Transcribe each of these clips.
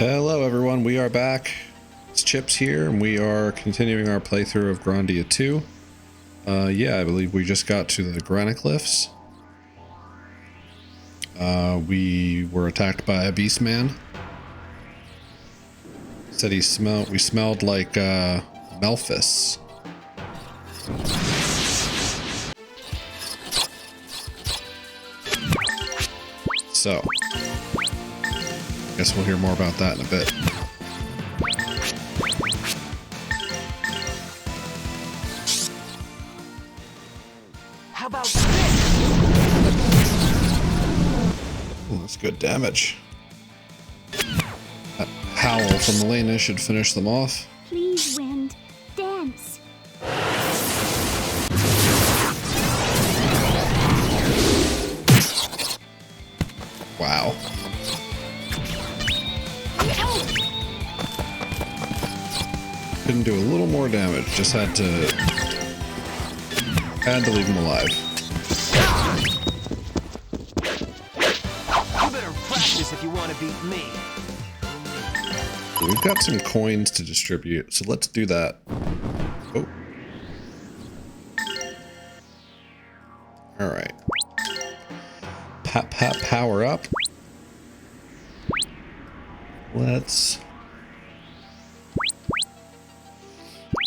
Hello everyone, we are back. It's Chips here, and we are continuing our playthrough of Grandia 2. Yeah, I believe we just got to the Granacliffs. We were attacked by a beast man. Said we smelled like Melphis. So, guess we'll hear more about that in a bit. How about this? Ooh, that's good damage. That howl from Elena should finish them off. Please, wind, dance. Wow. Couldn't do a little more damage, just had to leave him alive. You better practice if you want to beat me. We've got some coins to distribute, so let's do that. Oh. Alright. Power up. Let's...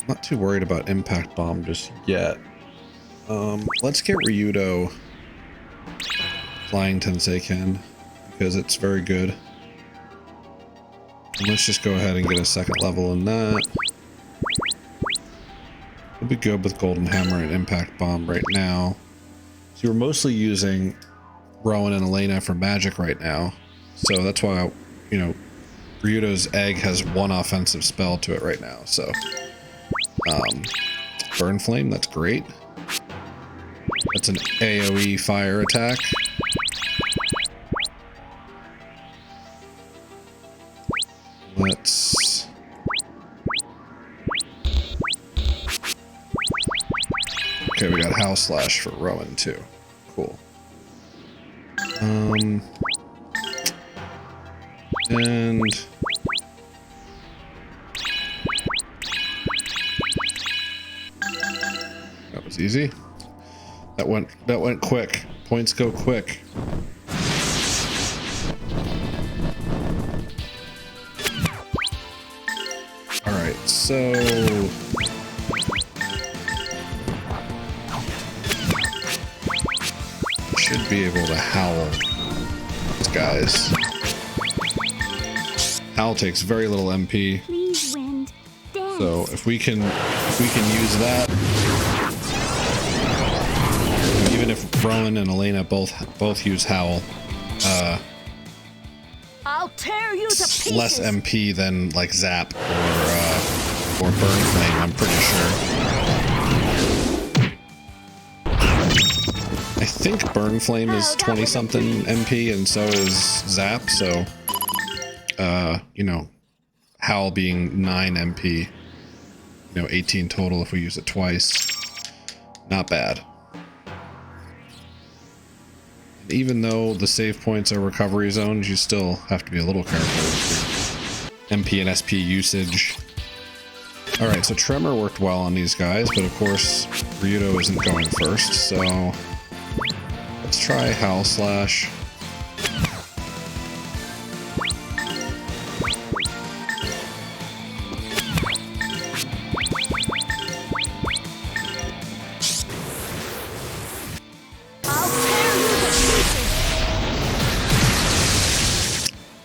Not too worried about impact bomb just yet. Let's get Ryudo flying Tenseiken because it's very good. And let's just go ahead and get a second level in that. We'll be good with Golden Hammer and Impact Bomb right now. So we're mostly using Roan and Elena for magic right now. So that's why, you know, Ryudo's egg has one offensive spell to it right now. So, Burn Flame, that's great. That's an AoE fire attack. Let's... Okay, we got House Slash for Rowan too. Cool. And... That was easy. That went quick. Points go quick. All right, so should be able to howl these guys. Howl takes very little MP. Please, wind, dance. So if we can use that. Even if Rowan and Elena both use Howl, I'll tear you to pieces. less MP than like Zap or Burn Flame, I'm pretty sure. I think Burn Flame is 20 something MP and so is Zap, so you know, Howl being 9 MP, you know, 18 total if we use it twice. Not bad. Even though the save points are recovery zones, you still have to be a little careful with your MP and SP usage. Alright, so Tremor worked well on these guys, but of course Ryudo isn't going first, so let's try Howl Slash.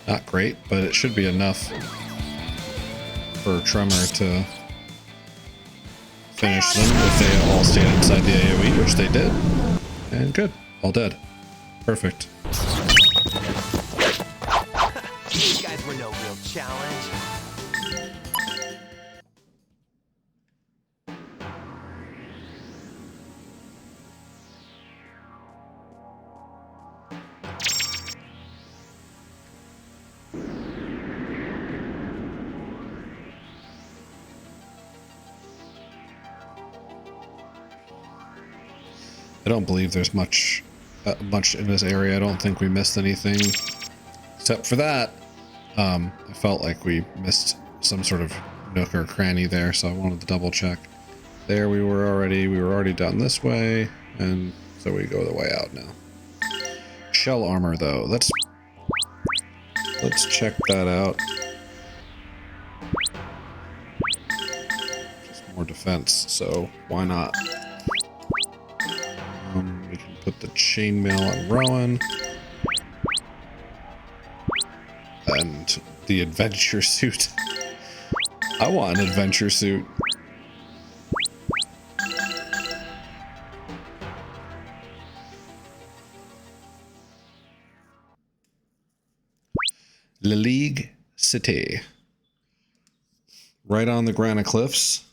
Not great, but it should be enough for Tremor to finish them if they all stayed inside the AoE, which they did. And good, all dead. Perfect. These guys were no real challenge. I don't believe there's much in this area. I don't think we missed anything except for that. I felt like we missed some sort of nook or cranny there, so I wanted to double check. There we were already down this way, and so we go the way out now. Shell armor though, let's check that out. Just more defense, so why not? We can put the chainmail on Roan. And the adventure suit. I want an adventure suit. Liligue City. Right on the Grandia Cliffs.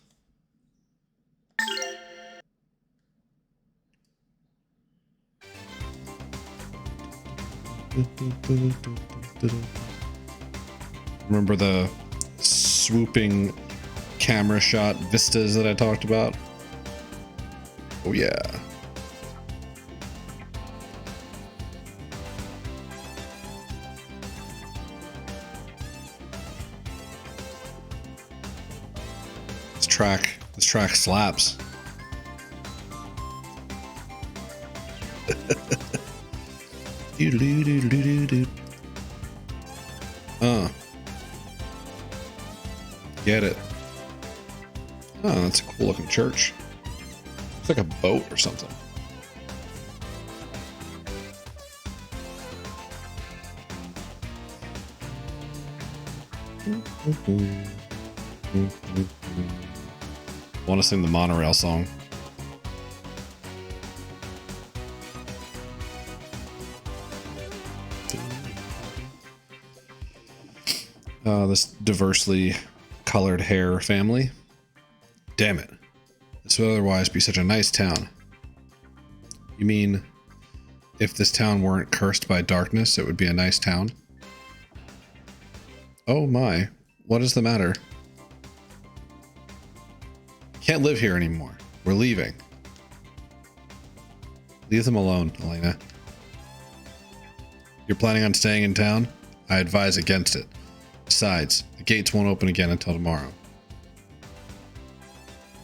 Remember the swooping camera shot vistas that I talked about? Oh yeah. This track slaps. Get it. Oh, that's a cool looking church. It's like a boat or something. Want to sing the monorail song. This diversely colored hair family. Damn it. This would otherwise be such a nice town. You mean if this town weren't cursed by darkness, it would be a nice town? Oh my, what is the matter? Can't live here anymore. We're leaving. Leave them alone, Elena. You're planning on staying in town? I advise against it. Besides, the gates won't open again until tomorrow.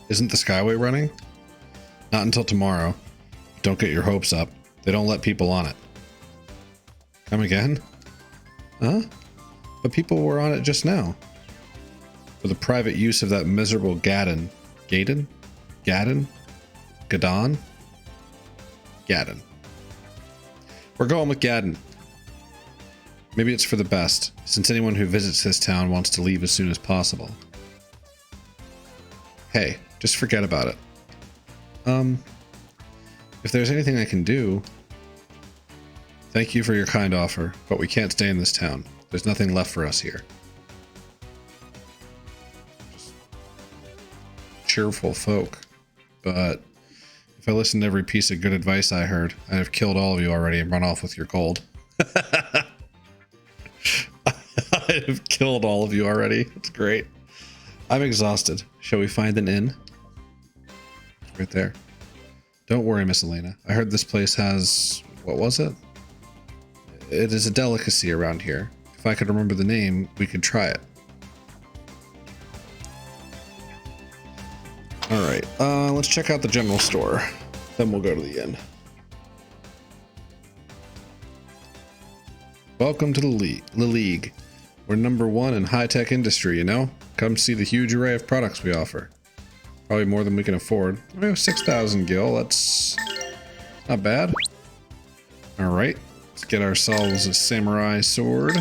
Isn't the Skyway running? Not until tomorrow. Don't get your hopes up. They don't let people on it. Come again? Huh? But people were on it just now. For the private use of that miserable Gaddon. Gaddon? Gaddon? Gaddon? Gaddon. We're going with Gaddon. Maybe it's for the best, since anyone who visits this town wants to leave as soon as possible. Hey, just forget about it. If there's anything I can do... Thank you for your kind offer, but we can't stay in this town. There's nothing left for us here. Just cheerful folk. But if I listened to every piece of good advice I heard, I'd have killed all of you already and run off with your gold. I'd have killed all of you already. That's great. I'm exhausted. Shall we find an inn? Right there. Don't worry, Miss Elena. I heard this place has... What was it? It is a delicacy around here. If I could remember the name, we could try it. Alright, let's check out the general store. Then we'll go to the inn. Welcome to the Liligue. We're #1 in high-tech industry, you know? Come see the huge array of products we offer. Probably more than we can afford. We have 6,000 gil, that's not bad. Alright, let's get ourselves a samurai sword.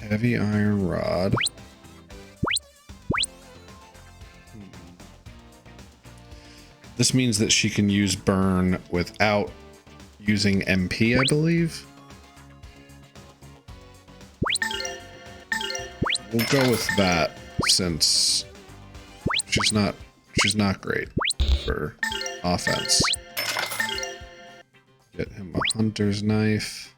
Heavy iron rod. This means that she can use burn without using MP, I believe. We'll go with that since she's not great for offense. Get him a hunter's knife.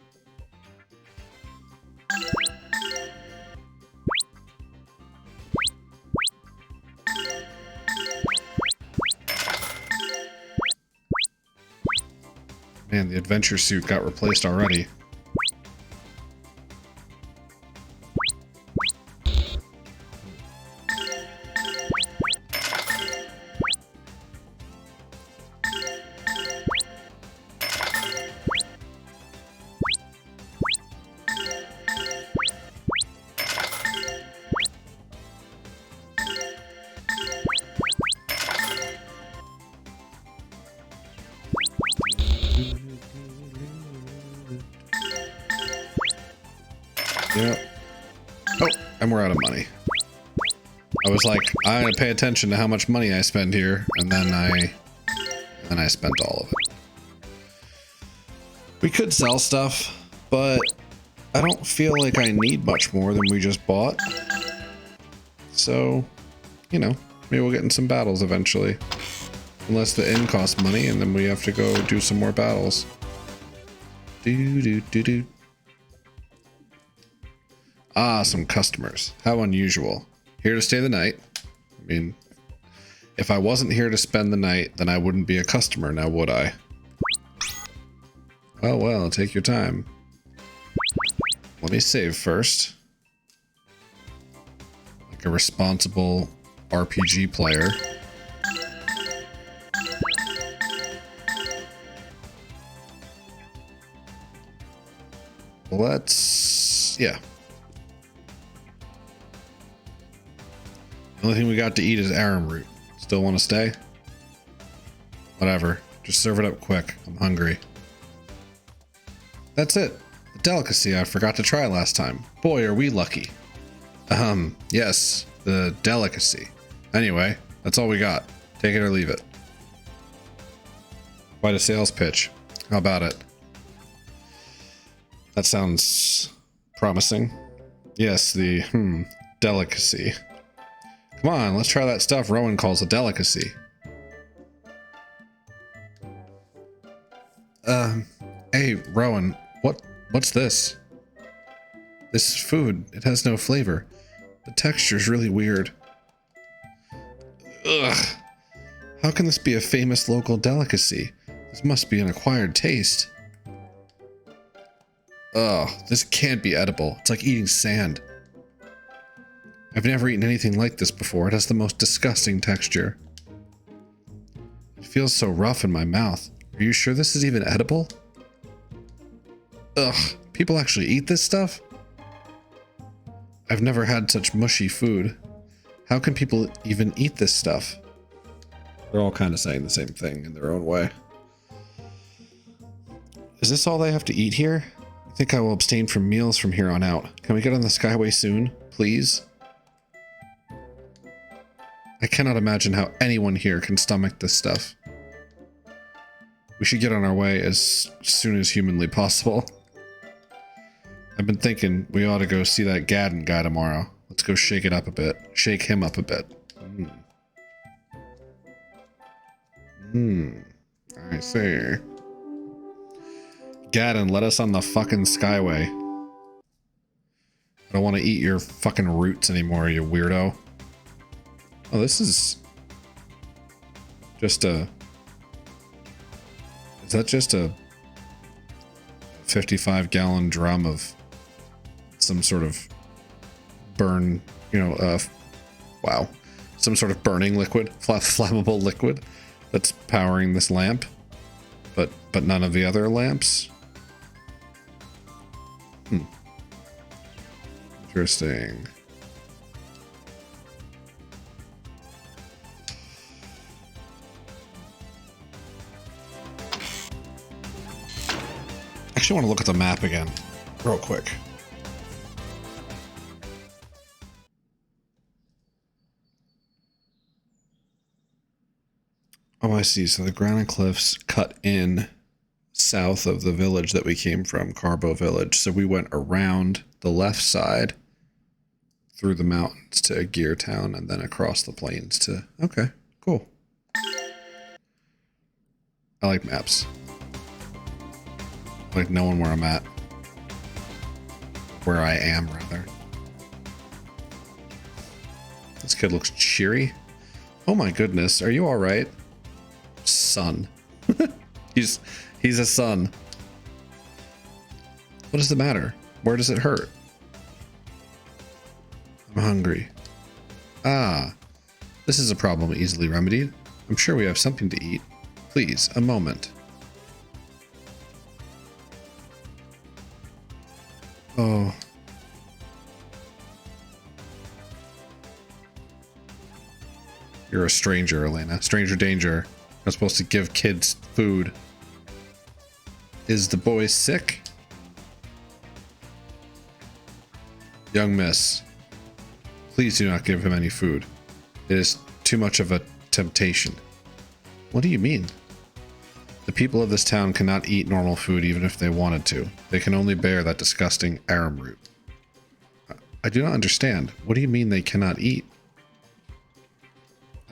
Man, the adventure suit got replaced already. Yeah. Oh, and we're out of money. I was like, I'm gonna pay attention to how much money I spend here, and then I spent all of it. We could sell stuff, but I don't feel like I need much more than we just bought. So, you know, maybe we'll get in some battles eventually. Unless the inn costs money, and then we have to go do some more battles. Do. Ah, some customers. How unusual. Here to stay the night. I mean, if I wasn't here to spend the night, then I wouldn't be a customer now, would I? Well, take your time. Let me save first. Like a responsible RPG player. Yeah. The only thing we got to eat is arrowroot. Still want to stay? Whatever. Just serve it up quick. I'm hungry. That's it. The delicacy I forgot to try last time. Boy, are we lucky. Yes. The delicacy. Anyway, that's all we got. Take it or leave it. Quite a sales pitch. How about it? That sounds promising. Yes, the, delicacy. Come on, let's try that stuff Roan calls a delicacy. Hey, Roan, what's this? This food, it has no flavor. The texture's really weird. Ugh. How can this be a famous local delicacy? This must be an acquired taste. Ugh, this can't be edible. It's like eating sand. I've never eaten anything like this before. It has the most disgusting texture. It feels so rough in my mouth. Are you sure this is even edible? Ugh, people actually eat this stuff? I've never had such mushy food. How can people even eat this stuff? They're all kind of saying the same thing in their own way. Is this all they have to eat here? I think I will abstain from meals from here on out. Can we get on the Skyway soon, please? I cannot imagine how anyone here can stomach this stuff. We should get on our way as soon as humanly possible. I've been thinking we ought to go see that Gadden guy tomorrow. Let's go shake it up a bit. Shake him up a bit. I see. Gadden, let us on the fucking Skyway. I don't want to eat your fucking roots anymore, you weirdo. Oh, this is just a... Is that just a 55-gallon drum of some sort of burn, wow. Some sort of burning liquid, flammable liquid that's powering this lamp, but none of the other lamps? Interesting. I actually want to look at the map again, real quick. Oh, I see. So the granite cliffs cut in south of the village that we came from, Carbo Village. So we went around the left side through the mountains to Gear Town and then across the plains to... Okay, cool. I like maps. I like knowing where I'm at. Where I am, rather. This kid looks cheery. Oh my goodness, are you alright? Son. He's a son. What is the matter? Where does it hurt? I'm hungry. Ah, this is a problem easily remedied. I'm sure we have something to eat. Please, a moment. Oh. You're a stranger, Elena. Stranger danger. I'm supposed to give kids food. Is the boy sick? Young miss, please do not give him any food. It is too much of a temptation. What do you mean? The people of this town cannot eat normal food even if they wanted to. They can only bear that disgusting arum root. I do not understand. What do you mean they cannot eat?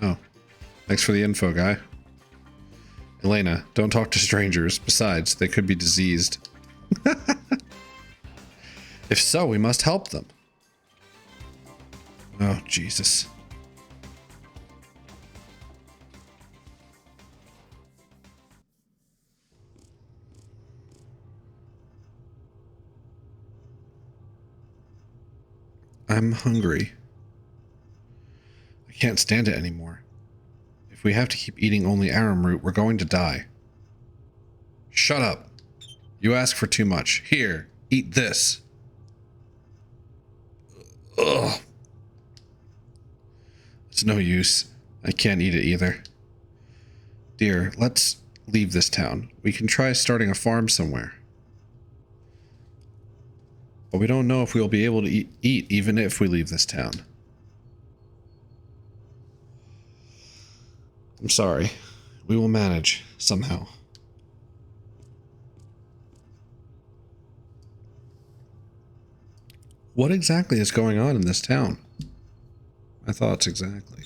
Oh, thanks for the info, guy. Elena, don't talk to strangers. Besides, they could be diseased. If so, we must help them. Oh, Jesus. I'm hungry. I can't stand it anymore. If we have to keep eating only arum root, we're going to die. Shut up. You ask for too much. Here, eat this. Ugh. It's no use. I can't eat it either. Dear, let's leave this town. We can try starting a farm somewhere. But we don't know if we'll be able to eat even if we leave this town. I'm sorry. We will manage somehow. What exactly is going on in this town? My thoughts exactly.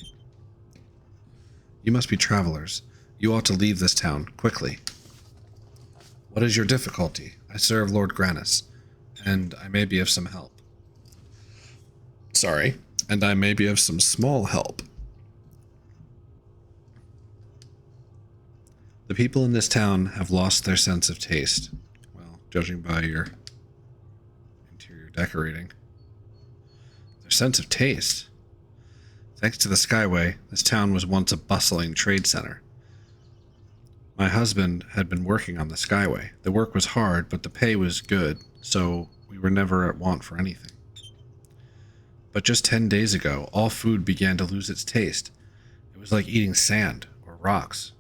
You must be travelers. You ought to leave this town, quickly. What is your difficulty? I serve Lord Grannis, and I may be of some help. Sorry, and I may be of some small help. The people in this town have lost their sense of taste. Well, judging by your interior decorating. Their sense of taste. Thanks to the Skyway, this town was once a bustling trade center. My husband had been working on the Skyway. The work was hard, but the pay was good, so we were never at want for anything. But just 10 days ago, all food began to lose its taste. It was like eating sand or rocks.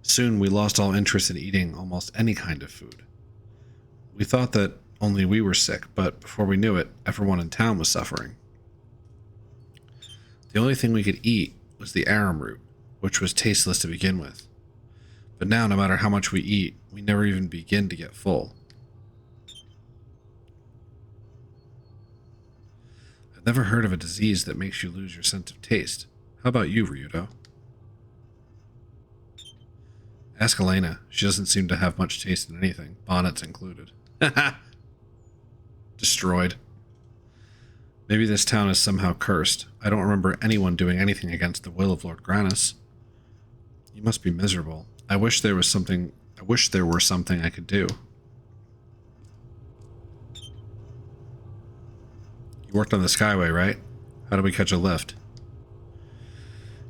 Soon we lost all interest in eating almost any kind of food. We thought that only we were sick, but before we knew it, everyone in town was suffering. The only thing we could eat was the arum root, which was tasteless to begin with. But now, no matter how much we eat, we never even begin to get full. I've never heard of a disease that makes you lose your sense of taste. How about you, Ryudo? Ask Elena. She doesn't seem to have much taste in anything, bonnets included. Destroyed. Maybe this town is somehow cursed. I don't remember anyone doing anything against the will of Lord Grannis. You must be miserable. I wish there were something I could do. You worked on the Skyway, right? How do we catch a lift?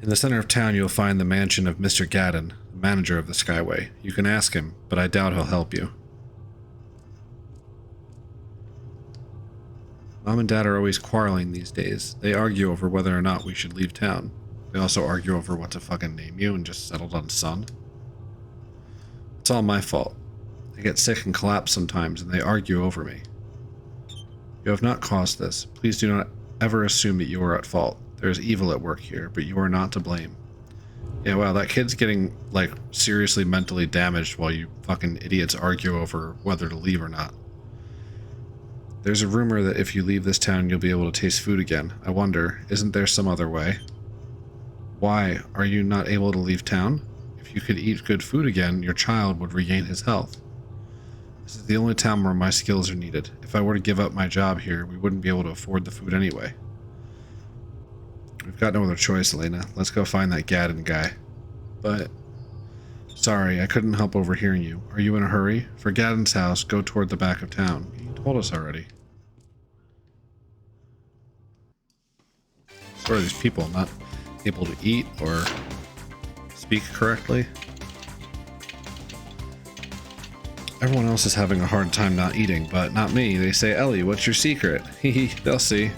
In the center of town, you'll find the mansion of Mr. Gaddon, the manager of the Skyway. You can ask him, but I doubt he'll help you. Mom and Dad are always quarreling these days. They argue over whether or not we should leave town. They also argue over what to fucking name you and just settled on son. It's all my fault. I get sick and collapse sometimes, and they argue over me. You have not caused this. Please do not ever assume that you are at fault. There is evil at work here, but you are not to blame. Yeah, wow, that kid's getting, like, seriously mentally damaged while you fucking idiots argue over whether to leave or not. There's a rumor that if you leave this town, you'll be able to taste food again. I wonder, isn't there some other way? Why are you not able to leave town? If you could eat good food again, your child would regain his health. This is the only town where my skills are needed. If I were to give up my job here, we wouldn't be able to afford the food anyway. We've got no other choice, Elena. Let's go find that Gaddon guy. But Sorry, I couldn't help overhearing you. Are you in a hurry? For Gadden's house, go toward the back of town. You told us already. Sort of these people not able to eat or speak correctly. Everyone else is having a hard time not eating, but not me. They say, Ellie, what's your secret? Hehe, they'll see.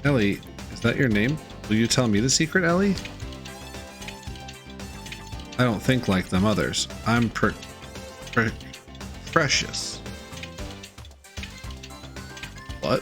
Ellie, is that your name? Will you tell me the secret, Ellie? I don't think like them others. I'm precious. What?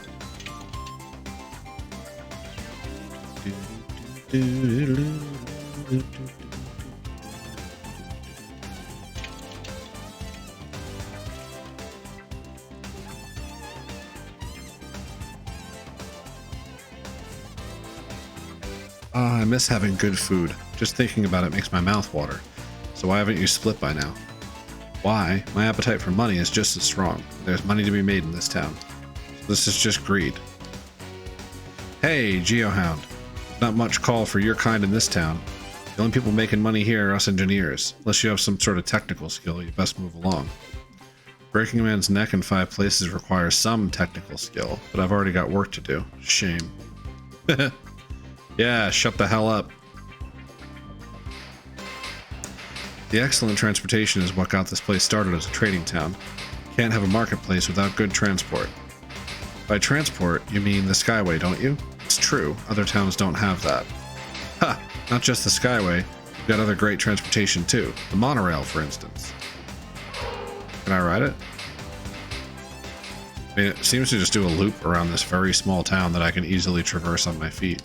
I miss having good food. Just thinking about it makes my mouth water. So why haven't you split by now? Why? My appetite for money is just as strong. There's money to be made in this town. This is just greed. Hey, Geohound. Not much call for your kind in this town. The only people making money here are us engineers. Unless you have some sort of technical skill, you best move along. Breaking a man's neck in 5 places requires some technical skill, but I've already got work to do. Shame. Yeah, shut the hell up. The excellent transportation is what got this place started as a trading town. Can't have a marketplace without good transport. By transport, you mean the Skyway, don't you? It's true, other towns don't have that. Ha! Not just the Skyway, we've got other great transportation too. The monorail, for instance. Can I ride it? I mean, it seems to just do a loop around this very small town that I can easily traverse on my feet.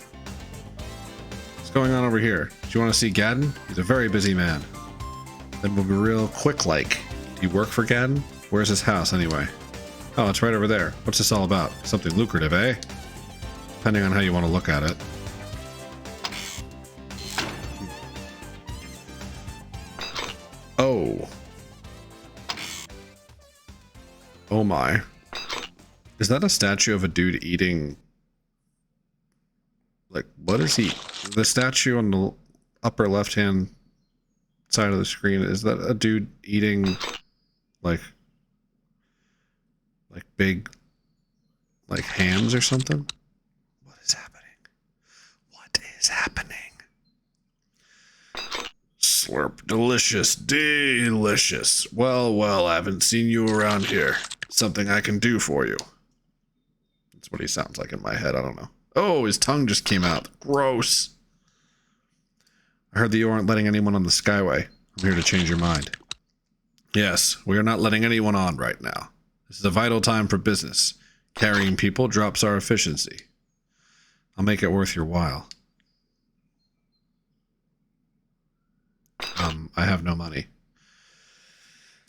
What's going on over here? Do you want to see Gadden? He's a very busy man. Then we'll be real quick like. Do you work for Gadden? Where's his house anyway? Oh, it's right over there. What's this all about? Something lucrative, eh? Depending on how you want to look at it. Oh. Oh my. Is that a statue of a dude eating... Like, what is he... The statue on the upper left-hand side of the screen, is that a dude eating, like big, like hams or something? What is happening? What is happening? Slurp. Delicious. Delicious. Well, well, I haven't seen you around here. Something I can do for you. That's what he sounds like in my head. I don't know. Oh, his tongue just came out. Gross. I heard that you aren't letting anyone on the Skyway. I'm here to change your mind. Yes, we are not letting anyone on right now. This is a vital time for business. Carrying people drops our efficiency. I'll make it worth your while. I have no money.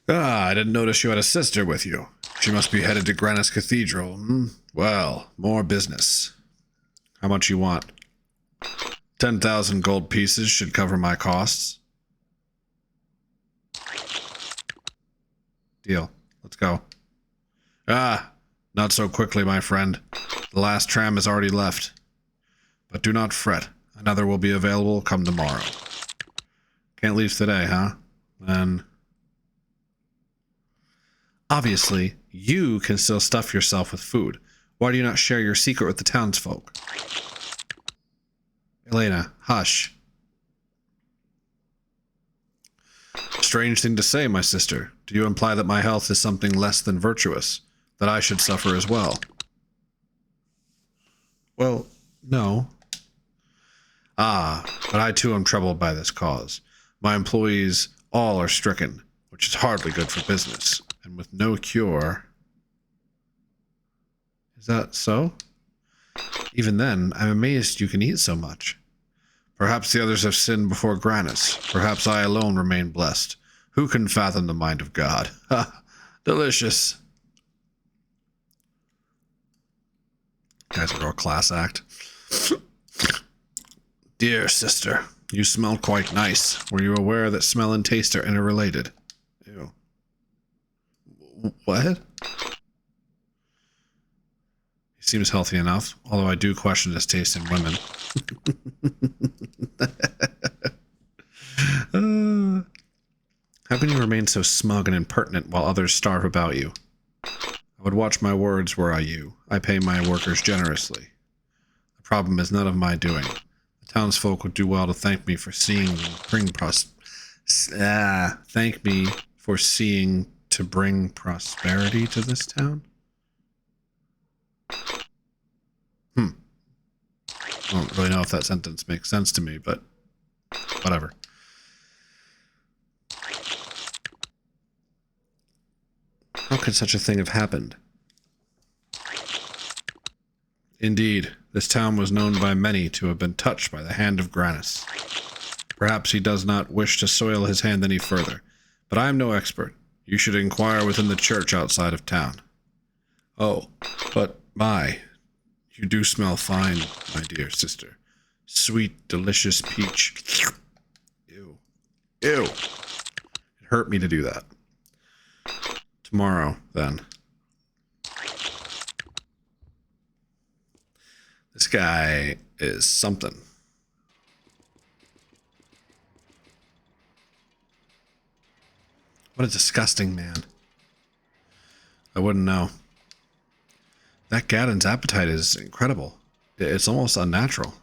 Ah, I didn't notice you had a sister with you. She must be headed to Grandia's Cathedral. Well, more business. How much you want? 10,000 gold pieces should cover my costs. Deal. Let's go. Ah, not so quickly, my friend. The last tram has already left. But do not fret. Another will be available come tomorrow. Can't leave today, huh? Then... Obviously, you can still stuff yourself with food. Why do you not share your secret with the townsfolk? Elena, hush. Strange thing to say, my sister. Do you imply that my health is something less than virtuous? That I should suffer as well? Well, no. Ah, but I too am troubled by this cause. My employees all are stricken, which is hardly good for business, and with no cure... Is that so? Even then, I'm amazed you can eat so much. Perhaps the others have sinned before Granus. Perhaps I alone remain blessed. Who can fathom the mind of God? Ha! Delicious. Guys, a real class act. Dear sister, you smell quite nice. Were you aware that smell and taste are interrelated? Ew. What? He seems healthy enough, although I do question his taste in women. How can you remain so smug and impertinent while others starve about you? I would watch my words were I you. I pay my workers generously. The problem is none of my doing. The townsfolk would do well to thank me for seeing thank me for seeing to bring prosperity to this town? I don't really know if that sentence makes sense to me, but whatever. How could such a thing have happened? Indeed, this town was known by many to have been touched by the hand of Grannis. Perhaps he does not wish to soil his hand any further, but I am no expert. You should inquire within the church outside of town. Oh, but you do smell fine, my dear sister. Sweet, delicious peach. Ew. Ew. It hurt me to do that. Tomorrow, then. This guy is something. What a disgusting man. I wouldn't know. That Gaddon's appetite is incredible. It's almost unnatural.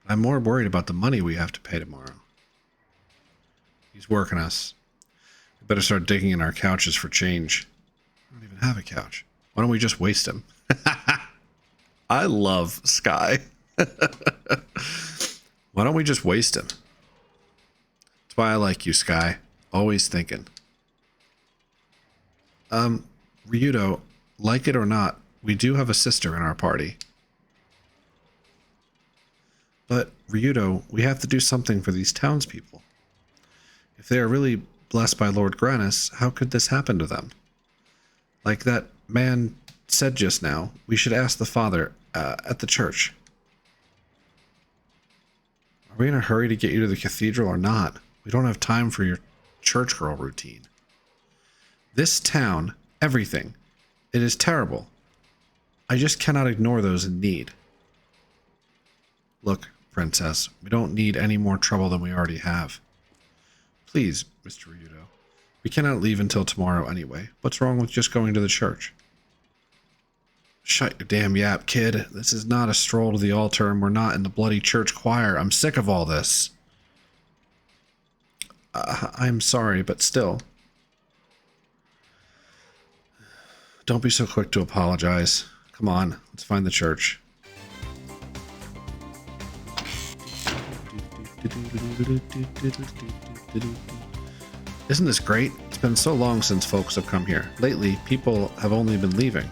I'm more worried about the money we have to pay tomorrow. He's working us. We better start digging in our couches for change. I don't even have a couch. Why don't we just waste him? I love Sky. Why don't we just waste him? That's why I like you, Sky. Always thinking. Ryudo, like it or not, we do have a sister in our party. But, Ryudo, we have to do something for these townspeople. If they are really blessed by Lord Grannis, how could this happen to them? Like that man said just now, we should ask the father at the church. Are we in a hurry to get you to the cathedral or not? We don't have time for your church girl routine. This town, everything, it is terrible. I just cannot ignore those in need. Look, Princess, we don't need any more trouble than we already have. Please, Mr. Ryudo. We cannot leave until tomorrow anyway. What's wrong with just going to the church? Shut your damn yap, kid. This is not a stroll to the altar, and we're not in the bloody church choir. I'm sick of all this. I'm sorry, but still. Don't be so quick to apologize. Come on, let's find the church. Isn't this great? It's been so long since folks have come here. Lately, people have only been leaving.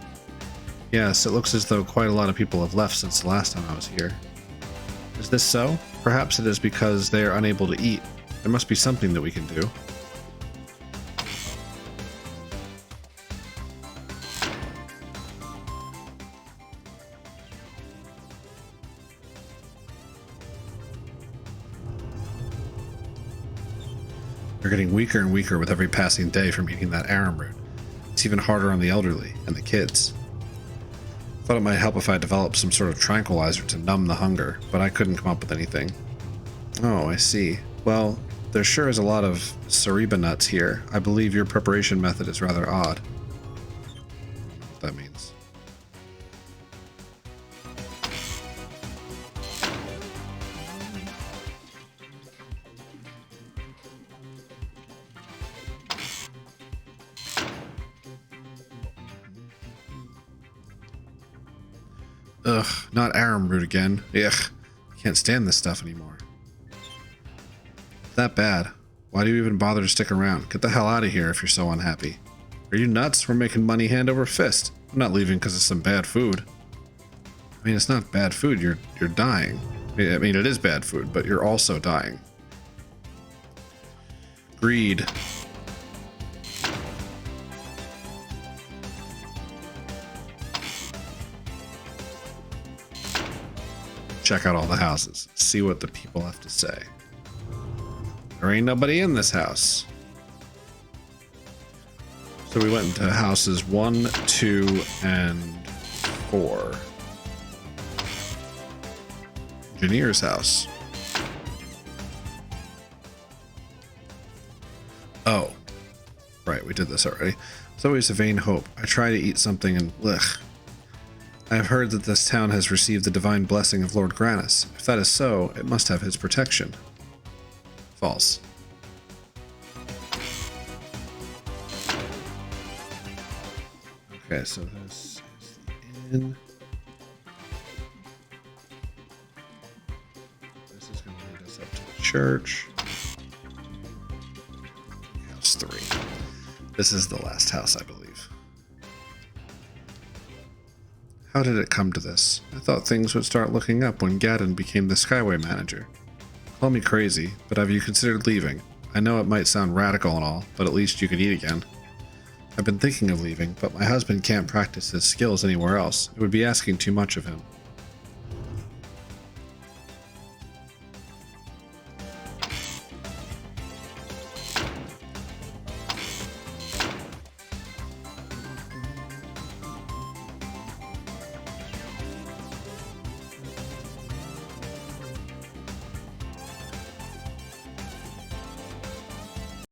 Yes, it looks as though quite a lot of people have left since the last time I was here. Is this so? Perhaps it is because they are unable to eat. There must be something that we can do. They're getting weaker and weaker with every passing day from eating that arum root. It's even harder on the elderly and the kids. Thought it might help if I developed some sort of tranquilizer to numb the hunger, but I couldn't come up with anything. Oh, I see. Well, there sure is a lot of Cereba nuts here. I believe your preparation method is rather odd. What that means. Ugh, not arum root again. Ugh, can't stand this stuff anymore. That bad. Why do you even bother to stick around? Get the hell out of here if you're so unhappy. Are you nuts? We're making money hand over fist. I'm not leaving because of some bad food. I mean, it's not bad food. You're dying. I mean, it is bad food, but you're also dying. Greed. Check out all the houses. See what the people have to say. There ain't nobody in this house. So we went into houses 1, 2, and 4. Engineer's house. Oh. Right, we did this already. It's always a vain hope. I try to eat something and blech. I have heard that this town has received the divine blessing of Lord Grannis. If that is so, it must have his protection. False. Okay, so this is the inn. This is going to lead us up to the church. House 3. This is the last house, I believe. How did it come to this? I thought things would start looking up when Gaddon became the Skyway manager. Call me crazy, but have you considered leaving? I know it might sound radical and all, but at least you could eat again. I've been thinking of leaving, but my husband can't practice his skills anywhere else. It would be asking too much of him.